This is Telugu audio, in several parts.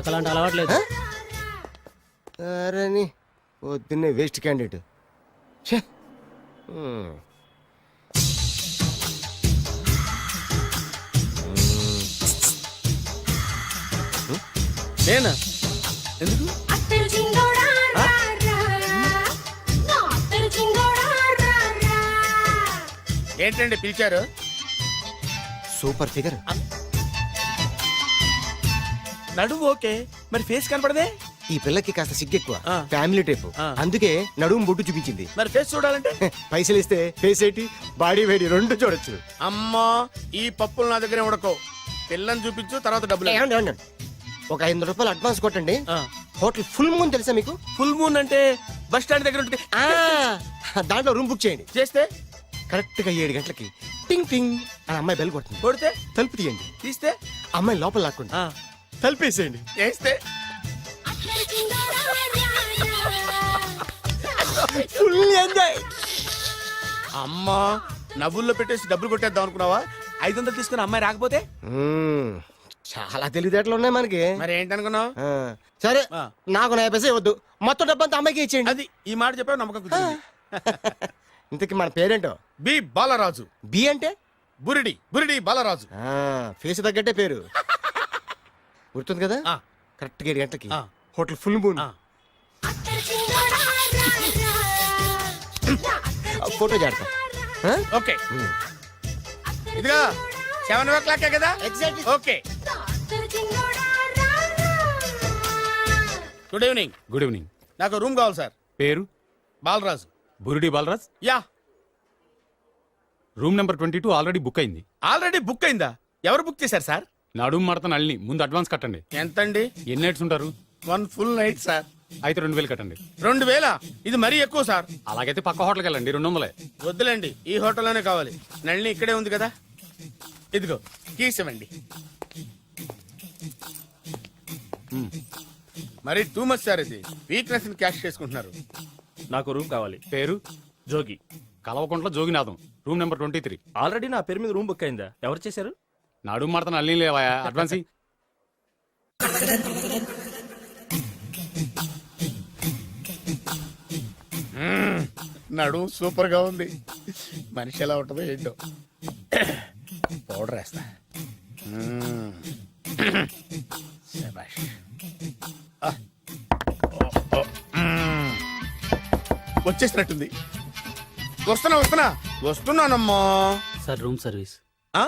నాకు అలాంటి అలవాట్లేదు. అరే పొద్దున్నే వేస్ట్ క్యాండిడేట్. నేనా? ఎందుకు? ఏంటండి పిలిచారు? Super figure. నడుము ఓకే, మరి ఫేస్ కనపడదే. ఈ పిల్లకి కాస్త సిగ్గెక్కువ, ఆ. Family type. ఆ. అందుకే నడుము బొట్టు చూపించింది. మరి ఫేస్ చూడాలంటే పైసలు ఇస్తే ఫేస్ ఏంటి బాడీ వేడి రెండు చూడొచ్చు. అమ్మా, ఈ పప్పులు నా దగ్గర ఉడకో. పిల్లని చూపించు, తర్వాత డబ్బులు. ఒక 500 రూపాయలు అడ్వాన్స్ కొట్టండి. ఆ. హోటల్ ఫుల్ మూన్ తెలుసా మీకు? ఫుల్ మూన్ అంటే బస్ స్టాండ్ దగ్గర ఉంటుంది. దాంట్లో రూమ్ బుక్ చేయండి. చేస్తే కరెక్ట్ గా 7 గంటలకి టింగ్ టింగ్ అని అమ్మాయి బెల్ కొడుతుంది. కొడితే తలుపు తీయండి. తీస్తే అమ్మాయి లోపల లాక్కోండి. ఆ, తలుపేసేయండి. చేస్తే ఫుల్ ఎంజాయ్. అమ్మా, నవ్వుల్లో పెట్టేసి డబ్బులు కొట్టేద్దాం అనుకున్నావా? 500 తీసుకుని అమ్మాయి రాకపోతే? చాలా తెలివితేటలు ఉన్నాయి మనకి. మరి ఏంటనుకున్నావు? సరే, ఆ. నాకు 50 పైసే వద్దు, మొత్తం డబ్బంతా అమ్మాయికి ఇచ్చేయండి. అది ఈ మాట చెప్పావు, నమ్మకం కుదిరింది. ఇంతకి మన పేరేంటో? బి బాలరాజు. బి అంటే బురిడి బురిడి బాలరాజు. ఫేస్ తగ్గట్టే పేరు. గుర్తుంది కదా? ఆ. కరెక్ట్ గా 7 గంటలకి ఆ. Hotel full moon. ఆ. ఫోటో చేడతా. ఓకే, ఇదిగా 7 o'clock కదా? Exactly. Okay. Good evening. Good evening. నాకు రూమ్ కావాలి సార్. పేరు? Balaraju. Burudi Balaraj. Yeah. Room number 22 already book అయింది. ఆల్రెడీ బుక్ అయిందా? ఎవరు బుక్ చేశారు సార్? నడుము మడత నల్లిని. ముందు అడ్వాన్స్ కట్టండి. ఎంతండి? ఎన్ని నైట్స్ ఉంటారు? 1 full night సార్. అయితే 2000 కట్టండి. 2000? ఇది మరీ ఎక్కువ సార్. అలాగైతే పక్క హోటల్కి వెళ్ళండి, 200. వద్దులేండి, ఈ హోటల్లోనే కావాలి. నళిని ఇక్కడే ఉంది కదా. ఇదిగో కీస్ ఇవ్వండి. మరి టూ మచ్ సార్, ఇది వీక్నెస్ క్యాష్ చేసుకుంటున్నారు. నాకు రూమ్ కావాలి. పేరు? Jogi. Kalavakuntla Joginatham. Room number 23. Already నా పేరు మీద రూమ్ బుక్ అయిందా? ఎవరు చేశారు? నడుము మడత నల్లిని లేవా? అడ్వాన్స్ ఇయ్యి. నడు సూపర్ గా ఉంది. మనిషి ఎలా ఉంటుందో ఏంటో. పౌడర్ వేస్తా. శభాష్. వచ్చేసినట్టుంది. వస్తున్నానమ్మా. Sir room service. ఆ?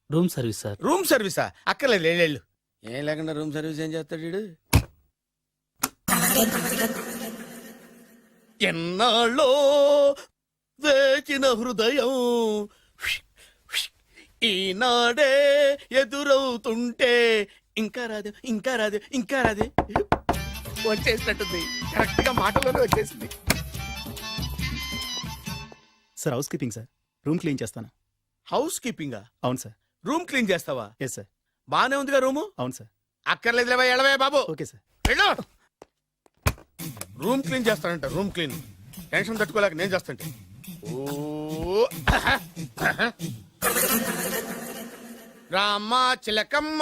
Room service sir. రూమ్ సర్వీసా? అక్కర్లేదు, లేళ్ళు. ఏం లేకుండా రూమ్ సర్వీస్ ఏం చేస్తాడు వీడు? ఎన్నాళ్ళో వేచిన హృదయం ఈనాడే ఎదురవుతుంటే ఇంకా రాదు, ఇంకా రాదు, ఇంకా రాదు. వచ్చేసినట్టుంది. కరెక్ట్ గా మాటలోనే వచ్చేసింది. Sir housekeeping sir. Room clean చేస్తాను. హౌస్ కీపింగా? అవును సార్. రూమ్ క్లీన్ చేస్తావా? Yes sir. బానే ఉందిగా రూము? అవును సార్. అక్కర్లేదు, ఎడవే బాబు. Okay sir. వెళ్ళు. రూమ్ క్లీన్ చేస్తానంట. రూమ్ క్లీన్ టెన్షన్ తట్టుకోలేక నేను చేస్తాంటే. ఓ రామ చిలకమ్మ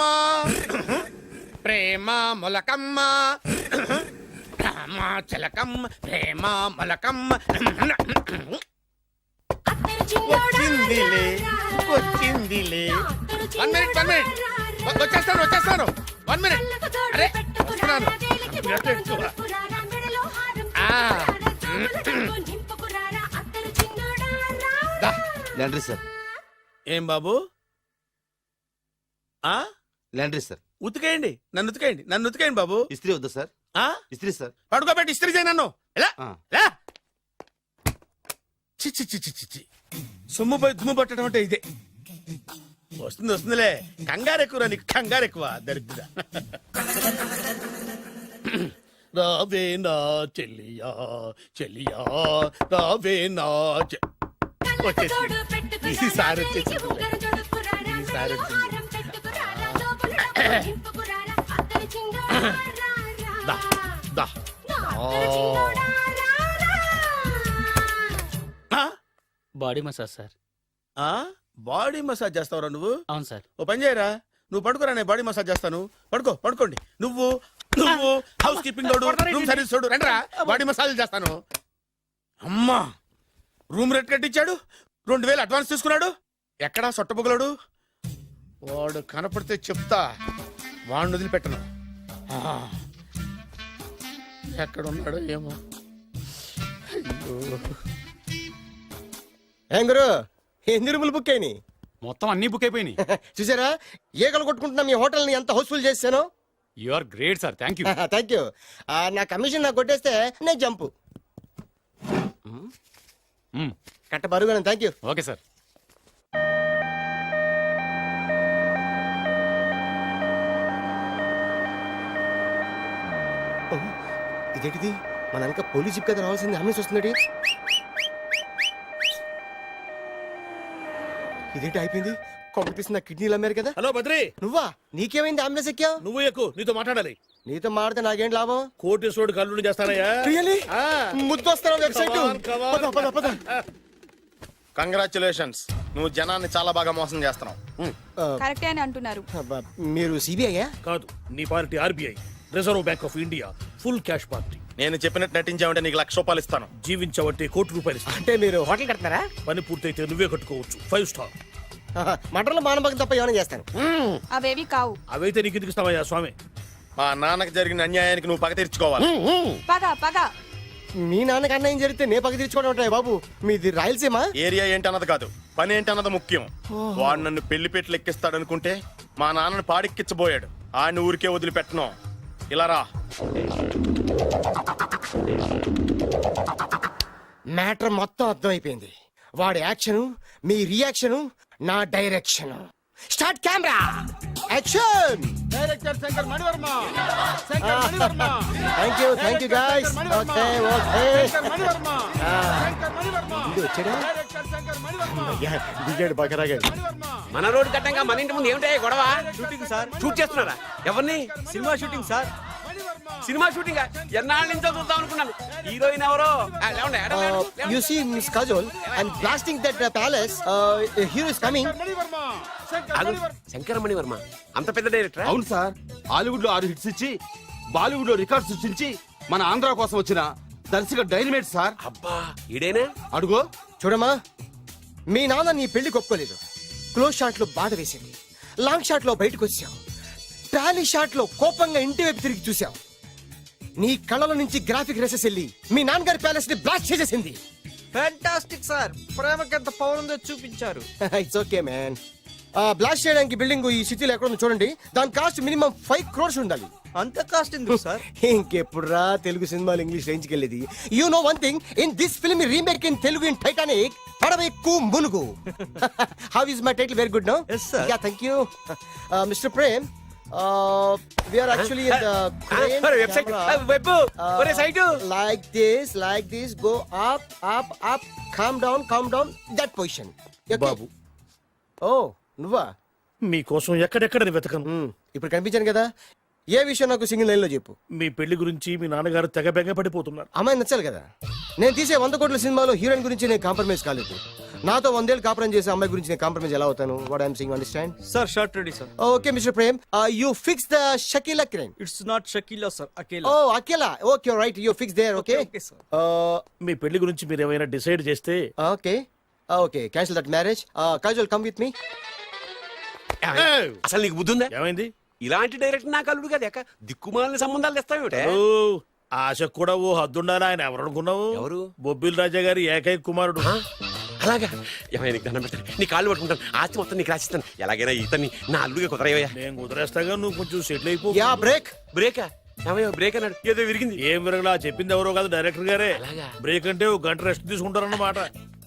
ప్రేమ మొలకమ్మ, రామ చిలకమ్మ ప్రేమ మొలకమ్మ. వచ్చిందిలే వచ్చిందిలే. 1 minute 1 minute. వచ్చేస్తాను 1 minute. అరే వస్తున్నాను. Laundry sir. ఏం బాబు? ఆ లాండ్రీ సార్. ఉతికేయండి, నన్ను ఉతికేయండి బాబు. ఇస్త్రీ వద్దా సార్? ఆ ఇస్త్రీ సార్. పడుకోబెట్టి ఇస్త్రీ చేయి నన్ను. ఎలా ఎలా? చిచ్చి చిచ్చి చిచ్చి. సొమ్ము పోయి దుమ్ము పట్టడం అంటే ఇదే. వస్తుందిలే. కంగారెక్కువ, నీకు కంగారెక్కువ దరిద్ర. రావే నా చెల్లియా చెల్లియా రావే నా వచ్చేసి ఈసారి వచ్చేసి ఈసారి వచ్చింది. దా దా. Body massage sir. Body massage చేస్తావురా నువ్వు? అవును సార్. ఓ పని చేయరా, నువ్వు పడుకోరా, నేను బాడీ మసాజ్ చేస్తాను. పడుకోండి. నువ్వు నువ్వు హౌస్ కీపింగ్ తోడు రూమ్ సర్వీస్ తోడు రండిరా బాడీ మసాజ్ చేస్తాను. అమ్మా రూమ్ రేట్ కట్టించాడు, 2000 అడ్వాన్స్ తీసుకున్నాడు. ఎక్కడా సొట్టబుగలాడు? వాడు కనపడితే చెప్తా, వాడిని వదిలిపెట్టను. ఆ, ఎక్కడ ఉన్నాడో ఏమో. అయ్యో. ఏం గురు ఎన్ని రూములు బుక్ అయినాయి? మొత్తం అన్ని బుక్ అయిపోయినాయి. చూసారా ఏగలు కొట్టుకుంటున్నా మీ హోటల్ ని ఎంత హౌస్ఫుల్ చేశాను. You are great sir, thank you. Thank you. నా కమిషన్ నాకు కొట్టేస్తే నేను జంపు కట్ట బరుగా. Thank you. Okay sir. ఇదేంటిది మన వెనక పోలీస్ జిప్ కదా రావాల్సింది, అంబులెన్స్ వస్తుంది. ఇదేంటి అయిపోయింది? కొంపటిస్తున్న కిడ్నీలు అమ్మారు కదా. హలో బద్రి, నువ్వా? నీకేమైంది అంబులెన్స్ ఎక్కావు? నువ్వు ఎక్కువ నీతో మాట్లాడాలి. నీతో మాడితే నాకేం లాభం? కోటేశ్వరుడు కల్లుడు చేస్తానయ్యా. రియల్లీ? ఆ. ముద్దు వస్తారా వెబ్సైట్? Come on. కంగ్రాచులేషన్స్, నువ్వు జనాన్ని చాలా బాగా మోసం చేస్తున్నావు. కరెక్టే అని అంటున్నారు. మీరు సిబిఐయా? కాదు, నీ party RBI, reserve bank of India, full cash party. నేను చెప్పినట్టు నటించావంటే నీకు ₹1,00,000 ఇస్తాను. జీవించవంటే ₹1,00,00,000 ఇస్తాను. అంటే మీరు హోటల్ కడతారా? పని పూర్తయితే నువ్వే కట్టుకోవచ్చు 5 స్టార్. మటన్లో మానభంగం తప్ప ఏమైనా చేస్తాను. అవేవి కావు. అవైతే నీకు ఎందుకు ఇస్తావయ్యా స్వామి? మా నాన్నకి జరిగిన అన్యాయానికి నువ్వు పగ తీర్చుకోవాలి. పగ పగ. మీ నాన్నకి అన్యాయం జరిగితే నే పక్క తీర్చుకోవడం ఉంటాయి బాబు. మీది రాయలసీమ. ఏరియా ఏంటన్నది కాదు, పని ఏంటన్నది ముఖ్యం. వాడు నన్ను పెళ్లి పెట్లు ఎక్కిస్తాడనుకుంటే మా నాన్నను పాడెక్కించబోయాడు. ఆడిని ఊరికే వదిలిపెట్టను. ఇలా రా. మ్యాటర్ మొత్తం అర్థమైపోయింది. వాడి యాక్షన్, మీ రియాక్షన్, నా direction. Start camera action. Director Shankar Mani Varma. Thank you guys. Okay వచ్చాడా? దిగాడు బకరాగాడు. మన రోడ్డు కట్టంగా మన ఇంటి ముందు ఏమిటాయి గొడవ? Shooting sir. షూట్ చేస్తున్నారా? ఎవరిని? Cinema shooting sir. Cinema shooting ఎన్నాళ్ళ నుంచో చూద్దాం అనుకున్నాను. హీరోయిన్ ఎవరో? You see Miss Kajol, I'm blasting that palace. Hero is coming. Shankaramani Varma అంత పెద్ద డైరెక్టర్? అవును సార్, హాలీవుడ్ లో 6 హిట్స్ ఇచ్చి బాలీవుడ్ లో రికార్డ్ సృష్టించి మన ఆంధ్ర కోసం వచ్చిన దర్శక డైనమేట్ సార్. అబ్బా ఈడేనా? అడుగో. చూడమ్మా, మీ నాన్న నీ పెళ్లి ఒప్పుకోలేదు. క్లోజ్ షాట్ లో బాధ వేసింది, లాంగ్ షాట్ లో బయటకు వచ్చావు, టాలీ షాట్ లో కోపంగా ఇంటి వైపు తిరిగి చూసావు. నీ కళ్ళల నుంచి గ్రాఫిక్ రెసెస్ వెళ్ళి మీ నాన్నగారి ప్యాలెస్ ని బ్లాస్ట్ చేసేసింది. ఫ్యాంటాస్టిక్ సార్, ప్రేమకి ఎంత పవర్ ఉందో చూపించారు. It's okay man. బ్లాస్ట్ చేయడానికి బిల్డింగ్ ఈ సిటీలో ఎక్కడ ఉందో చూడండి. దాని కాస్ట్ మినిమం 5 crores ఉండాలి. అంత కాస్ట్ ఎందుకు సార్? ఇంకెప్పుడు రా తెలుగు సినిమాలు ఇంగ్లీష్ రేంజ్కి వెళ్ళేది. You know one thing, in this film remake in Telugu in Titanic, పడవెక్కు మునుగు. How is my title? Very good no. Yes, sir. Yeah thank you mister Prem. We are actually in the crane website camera. Web ఒరే site Like this, go up, calm down, that position. Okay? బాబు, Oh, నువ్వా? మీకోసం ఎక్కడెక్కడ వెతకను. ఇప్పుడు కనిపించాను కదా. ఏ విషయం నాకు సింగిల్ లైన్ లో చెప్పు. మీ పెళ్లి గురించి మీ నాన్నగారు తెగ బెంగ పడిపోతున్నారు. అమ్మాయి నచ్చాలి కదా. నేను తీసే 100 కోట్ల సినిమాలో హీరోయిన్ గురించి నేను కాంప్రమైజ్ కాలేదు. నాతో 100 ఏళ్ళు కాపురం చేసే అమ్మాయి గురించి నేను కాంప్రమైజ్ ఎలా అవుతాను? What I'm saying, understand? Sir shot ready sir. Okay mister Prem, you fix the Shakeela crime. It's not Shakeela sir, Akela. Oh Akela. Okay right, you fix there. Okay Okay, sir. మీ పెళ్లి గురించి మీరు ఏమైనా డిసైడ్ చేస్తే okay cancel that marriage. Kajal come with me. అసలు నీకు బుద్ధి ఉందా? ఏమైంది? ఇలాంటి డైరెక్టర్ నాకు అల్లుడు కదా ఎక్క దిక్కుమాలిన సంబంధాలు తెస్తావేమిటే? ఓ, ఆశకు కూడా ఓ హద్దుండాలి. ఆయన ఎవరు అనుకున్నావు? ఎవరు? బొబ్బిల్ రాజా గారి ఏకైక కుమారుడు. అలాగా? ఏమైనా నీకు దండం పెడతాను, నీ కాళ్ళు పట్టుకుంటాను, ఆస్తి మొత్తం నీకు రాసిస్తాను. ఎలాగైనా ఇతన్ని నా అల్లుడిగా కుదరయ్యా. నేను కుదిరేస్తాగా, నువ్వు కొంచెం సెటిల్ అయిపో. Yeah break. బ్రేకా? ఏమయ్యా బ్రేక్ అన్నాడు, ఏదో విరిగింది. ఏం విరగలా? చెప్పింది ఎవరో కాదు, డైరెక్టర్ గారే. అలాగా? బ్రేక్ అంటే ఒక గంట రెస్ట్ తీసుకుంటారన్నమాట.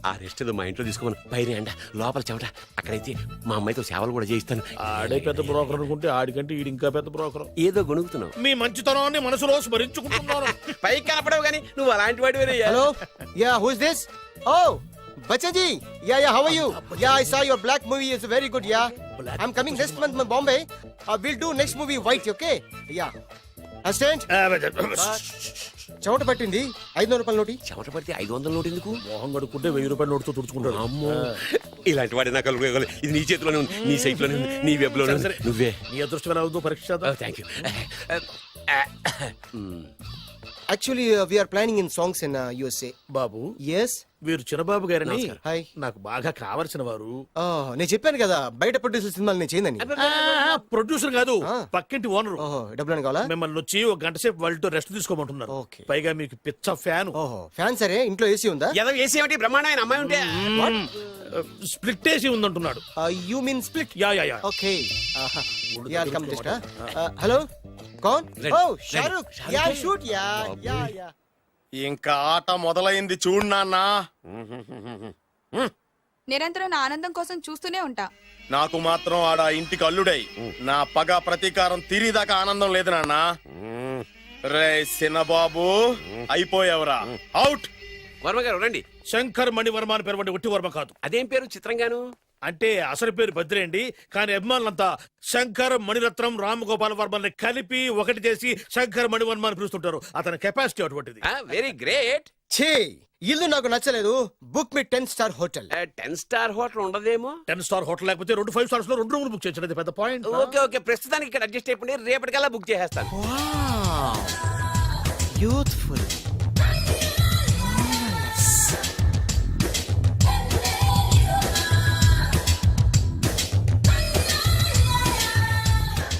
ఆ రెస్ట్ ఏదో మా ఇంట్లో తీసుకోమని, పైన అండ లోపల చెమట. అక్కడైతే మా అమ్మాయితో సేవలు కూడా చేయిస్తాను. ఆడే పెద్ద బ్రోకర్ అనుకుంటే ఆడికంటే ఈడు ఇంకా పెద్ద బ్రోకర్. ఏదో గొణుగుతున్నావు. మీ మంచితనాన్ని మనసులో స్మరించుకుంటున్నాను. పైకి కనపడవు కానీ నువ్వు అలాంటి వాడి. Hello, ya who is this? Oh Bachchan ji. Ya how are you? Ya I saw your Black movie is very good. Ya I am coming next month in Bombay. We'll do next movie white, okay? Yeah. Assistant, చెమట పట్టింది 500 రూపాయల నోటి. చెమట పడితే 500 నోటు ఎందుకు? మోహం కడుక్కుంటే 1000 రూపాయల నోటుతో తుడుచుకుంటాడు. అమ్మో, ఇలాంటి వాడి నాకు ఇది నీ చేతిలోనే ఉంది, నీ సైట్ లోనే ఉంది, నీ వెబ్ లోనే ఉంది. నువ్వే. నీ అదృష్టం ఎలా ఉందో పరీక్ష చేద్దాం. Thank you. Actually we are planning in songs in USA. Babu, yes. వీరు చిన్నబాబు గారని హాయ్. నాకు బాగా కావలసిన వారు. నేను చెప్పాను కదా బయట ప్రొడ్యూసర్ సినిమాలు నేను చేయదని. ప్రొడ్యూసర్ కాదు, ఆ. పక్కింటి ఓనరు. ఓహో, డబ్బులు కావాలా? మిమ్మల్ని వచ్చి 1 గంట సేపు వాళ్ళతో రెస్ట్ తీసుకోమంటున్నారు. ఓకే. పైగా మీకు పిచ్చ ఫ్యాన్. ఓహో, ఫ్యాన్ సరే. ఇంట్లో ఏసీ ఉందా? ఏదో ఏసీ ఏమిటి, బ్రహ్మాండమైన అమ్మాయి ఉంటే. స్ప్లిట్ ఏసీ ఉందంటున్నాడు. You mean split? Yeah yeah yeah. Okay. యార్ కమ్ జస్ట్. హలో, కౌన్? Oh, Shahrukh. Yeah, shoot. Yeah yeah yeah. ఇంకా ఆట మొదలైంది చూడు నాన్న. నిరంతరం నా ఆనందం కోసం చూస్తూనే ఉంటా. నాకు మాత్రం ఆడ ఇంటికి అల్లుడై నా పగ ప్రతీకారం తీరిదాకా ఆనందం లేదు నాన్న. రే సినబాబు, అయిపోయావురా, అవుట్. వర్మ గారు రండి. శంకర్ మణివర్మ అని పేరు ఒట్టి వర్మ కాదు. అదేం పేరు చిత్రంగాను? అంటే అసలు పేరు భద్రేండి, కానీ అభిమానులంతా శంకర్ మణిరత్నం రామగోపాల్ వర్మని కలిపి ఒకటి చేసి శంకర్ మణివర్మ అని పిలుస్తుంటారు. అతని కెపాసిటీ అటువంటిది. Very great. ఛీ, ఇల్లు నాకు నచ్చలేదు. బుక్ మీ 10 స్టార్ హోటల్. 10 స్టార్ హోటల్ ఉండదేమో. 10 స్టార్ హోటల్ లేకపోతే 2 5 స్టార్స్ లో 2 రూములు బుక్ చేయొచ్చు. అది పెద్ద పాయింట్. ఓకే ఓకే, ప్రస్తుతానికి ఇక్కడ అడ్జస్ట్ అయిపోయి రేపటికల్లా బుక్ చేసేస్తాను. బ్యూటిఫుల్.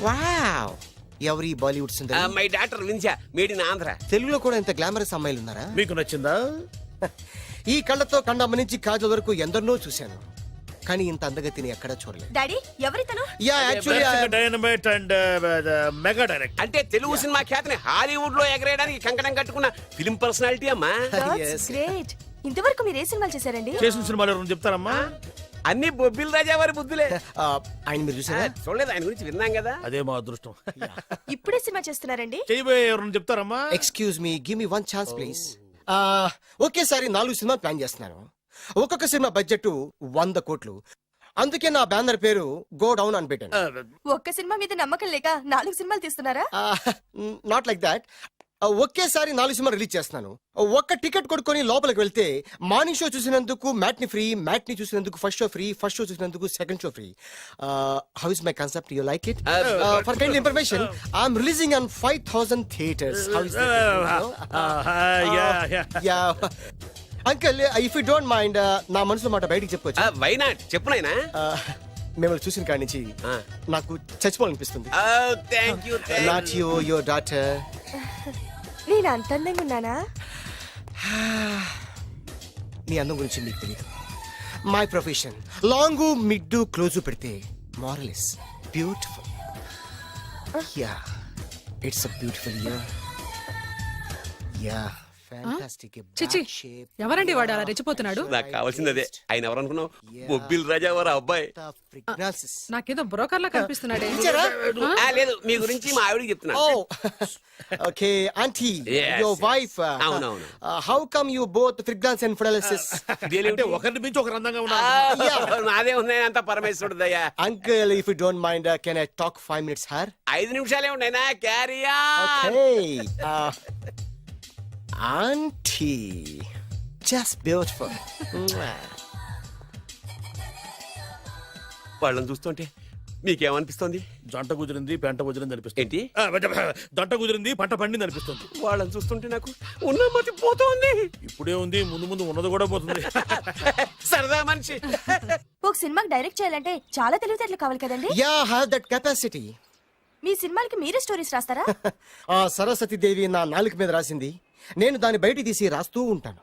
వావ్, ఎవరి బాలీవుడ్ సుందరి? మై డాక్టర్ విన్సా, మేడ్ ఇన్ ఆంధ్ర. తెలుగులో కూడా ఇంత గ్లామరస్ అమ్మాయిలు ఉన్నారా? మీకు నచ్చిందా? ఈ కళ్ళతో కండమ్మ నుంచి కాజల్ వరకు ఎందరినో చూశాను, కానీ ఇంత అందగతిని ఎక్కడా చూడలేదు. డాడీ ఎవరితను? Yeah, actually dynamite and mega direct. అంటే తెలుగు సినిమా ఖ్యాతిని హాలీవుడ్ లో ఎగరేయడానికి కంకణం కట్టుకున్న ఫిలిం పర్సనాలిటీ అమ్మా. గ్రేట్. ఇంతవరకు మీరు ఏ సినిమాలు చేశారండి? చేసిన సినిమాలు ఎవరు చెప్తారమ్మా? అన్ని బొబ్బిల్ రాజా వారి బుద్ధులే. ఆయన మీరు చూసారా? చూడలేదు, ఆయన గురించి విన్నాం కదా. అదే మా అదృష్టం. ఇప్పుడే సినిమా చేస్తున్నారండి? చేయబోయే ఎవరు చెప్తారమ్మా? Excuse me, give me 1 chance please. ఒకేసారి 4 సినిమా ప్లాన్ చేస్తున్నాను. ఒక్కొక్క సినిమా బడ్జెట్ 100 కోట్లు. అందుకే నా బ్యానర్ పేరు గో డౌన్ అని పెట్టాను. ఒక్క సినిమా మీద నమ్మకం లేక 4 సినిమాలు తీస్తున్నారా? Not like that. ఒకేసారి 4 సినిమా రిలీజ్ చేస్తున్నాను. ఒక్క టికెట్ కొనుక్కొని లోపలికి వెళ్తే మార్నింగ్ షో చూసినందుకు మ్యాట్ని ఫ్రీ, మ్యాట్ని చూసినందుకు first show free, first show చూసినందుకు second show free. How is my concept? You like it? For kind information, I'm releasing on 5000 theatres. How is uncle, if you don't mind, నా మనసులో మాట బయటికి చెప్పుకోవచ్చు? వై నాట్, చెప్పు నాయనా. మిమ్మల్ని చూసిన కాడి నుంచి నాకు చచ్చిపోవాలనిపిస్తుంది. Thank you. Not you, your daughter. నేను అంత అందంగా ఉన్నానా? నీ అందం గురించి మీకు తెలియదు. My profession long mid close పెడితే moral is beautiful. Yeah, it's a beautiful year. Yeah, fantastic. చిచి, ఎవరండి వాడు అలా రెచ్చిపోతున్నాడు? నాకు కావాల్సింది అదే. ఆయన ఎవరనుకున్నావు? బొబ్బిల్ రాజా వారు అబ్బాయి. నాకేదో బ్రోకర్ లా కనిపిస్తున్నాడే. లేదు, మీ గురించి మా ఆవిడకి చెప్తున్నా. Okay aunty, Yes, your wife. అవునవును. How come you both fragrance and fidelity? అంటే ఒకరిని మించి ఒకరు అందంగా ఉన్నారు. నాదే ఉన్నాయి అంత పరమేశ్వరుడు దయ్యా. Uncle, if you don't mind, can I talk 5 minutes her? 5 నిమిషాలే ఉన్నాయినా, carry okay. Aunty, just beautiful. వాళ్ళని చూస్తుంటే మీకేమనిపిస్తుంది? జంట కుదిరింది, పెంట కుదిరింది అనిపిస్తుంది. ఏంటి? జంట కుదిరింది, పంట పండింది అనిపిస్తుంది. వాళ్ళని చూస్తుంటే నాకు ఉన్న మతి పోతోంది. ఇప్పుడే ఉంది, ముందు ముందు ఉన్నది కూడా పోతుంది. సరదా మనిషి. ఒక సినిమాకి డైరెక్ట్ చేయాలంటే చాలా తెలివితేటలు కావాలి కదండి? Yeah, have that capacity. మీ సినిమాలకి మీరే స్టోరీస్ రాస్తారా? ఆ సరస్వతి దేవి నా నాలుక మీద రాసింది, నేను దాన్ని బయట తీసి రాస్తూ ఉంటాను.